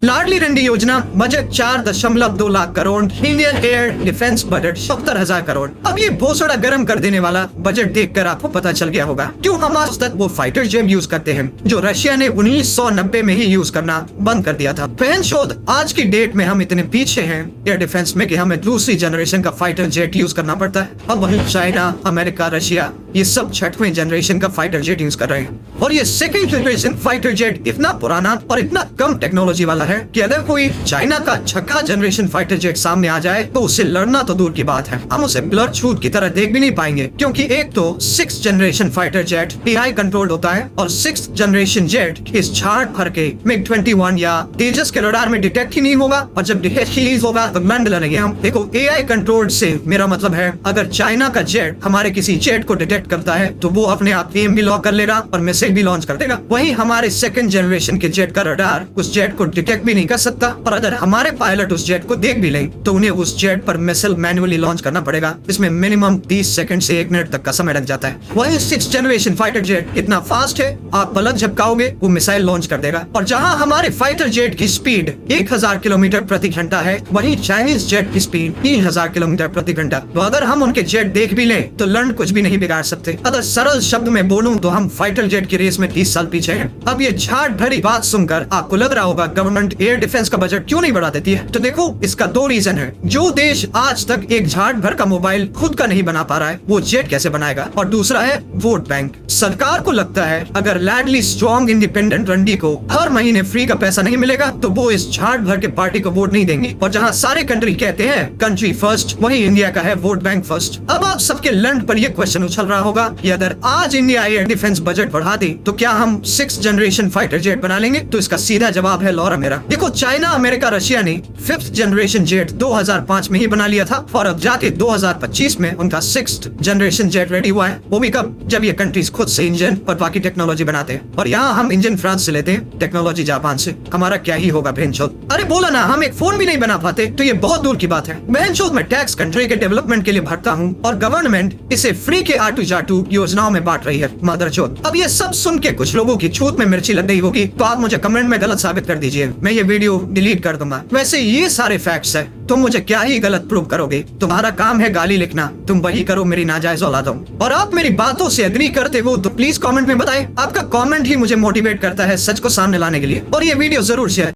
लाडली रंडी योजना budget 4.2 lakh crore, Indian air defence budget 70,000 crore. अब ये भोसड़ा गर्म कर देने वाला बजट देखकर आपको पता चल गया होगा क्यों हम आज तक वो फाइटर जेट यूज करते हैं जो रशिया ने 1990 में ही यूज करना बंद कर दिया था। बहन शोध आज की डेट में हम इतने पीछे हैं एयर डिफेंस में कि हमें दूसरी जनरेशन का फाइटर जेट यूज करना पड़ता है। अब वही चाइना, अमेरिका, रशिया ये सब छठवें जनरेशन का फाइटर जेट यूज कर रहे हैं और ये सेकंड जनरेशन फाइटर जेट इतना पुराना और इतना कम टेक्नोलॉजी वाला है कि अगर कोई चाइना का छठा जनरेशन फाइटर जेट सामने आ जाए तो उससे लड़ना तो दूर की बात है, हम उसे ब्लड छूट की तरह देख भी नहीं पाएंगे क्योंकि एक तो 6th generation fighter jet AI controlled होता है और 6th जनरेशन जेट इस झाड़ भर के MiG-21 या तेजस के रडार में डिटेक्ट ही नहीं होगा और जब डिटेक्ट ही होगा तो लैंड लड़ेंगे हम। देखो AI कंट्रोल्ड से मेरा मतलब है अगर चाइना का जेट हमारे किसी जेट को डिटेक्ट करता है तो वो अपने आप एम भी लॉक कर लेगा और मिसाइल भी लॉन्च कर देगा। वही हमारे सेकंड जनरेशन के जेट का रडार उस जेट को डिटेक्ट भी नहीं कर सकता और अगर हमारे पायलट उस जेट को देख भी लें तो उन्हें उस जेट पर मिसाइल मैन्युअली लॉन्च करना पड़ेगा। इसमें मिनिमम 30 सेकंड से 1 मिनट तक का समय लग जाता है। वही 6th जनरेशन फाइटर जेट इतना फास्ट है आप पलक झपकाओगे वो मिसाइल लॉन्च कर देगा। और जहां हमारे फाइटर जेट की स्पीड 1000 किलोमीटर प्रति घंटा है वहीं चाइनीज जेट की स्पीड 3000 किलोमीटर प्रति घंटा। तो अगर हम उनके जेट देख भी लें तो लंड कुछ भी नहीं बिगाड़ सकते। अगर सरल शब्द में बोलूं तो हम फाइटर जेट की रेस में 30 साल पीछे हैं। अब ये झाड़ भरी बात सुनकर आपको लग रहा होगा गवर्नमेंट एयर डिफेंस का बजट क्यों नहीं बढ़ा देती है। तो देखो इसका 2 रीजन है। जो देश आज तक एक झाड़ भर का मोबाइल खुद का नहीं बना पा रहा है वो जेट कैसे बनाएगा, और दूसरा है वोट बैंक। सरकार को लगता है अगर लाडली स्ट्रॉन्ग इंडिपेंडेंट रंडी को हर महीने फ्री का पैसा नहीं मिलेगा तो वो इस झाड़ भर के पार्टी को वोट नहीं देंगे। और जहाँ सारे कंट्री कहते हैं कंट्री फर्स्ट वही इंडिया का है वोट बैंक फर्स्ट। अब आप सबके लंड पर ये क्वेश्चन उछल रहा होगा कि अगर आज इंडिया एयर डिफेंस बजट बढ़ा दी तो क्या हम 6th जनरेशन फाइटर जेट बना लेंगे। तो इसका सीधा जवाब है लॉरा मेरा। देखो चाइना, अमेरिका, रशिया ने 5th जनरेशन जेट 2005 में ही बना लिया था और अब जाके 2025 में उनका 6th जनरेशन जेट रेडी हुआ है। वो भी कब, जब ये कंट्रीज खुद से इंजन और बाकी टेक्नोलॉजी बनाते हैं। और यहाँ हम इंजन फ्रांस से लेते हैं, टेक्नोलॉजी जापान से। हमारा क्या ही होगा बहनचोद। अरे बोला ना हम एक फोन भी नहीं बना पाते तो ये बहुत दूर की बात है। बहनचोद मैं टैक्स कंट्री के डेवलपमेंट के लिए भरता हूँ और गवर्नमेंट इसे फ्री के R2 योजनाओं में बांट रही है मदरचोद। अब ये सब सुन के कुछ लोगों की छूत में मिर्ची लग गई होगी तो आप मुझे कमेंट में गलत साबित कर दीजिए, मैं ये वीडियो डिलीट कर दूंगा। वैसे ये सारे फैक्ट्स है, तुम मुझे क्या ही गलत प्रूव करोगे। तुम्हारा काम है गाली लिखना, तुम वही करो मेरी नाजायज औलादों। और आप मेरी बातों से एग्री करते हो तो प्लीज कमेंट में बताएं। आपका कमेंट ही मुझे मोटिवेट करता है सच को सामने लाने के लिए। और ये वीडियो जरूर शेयर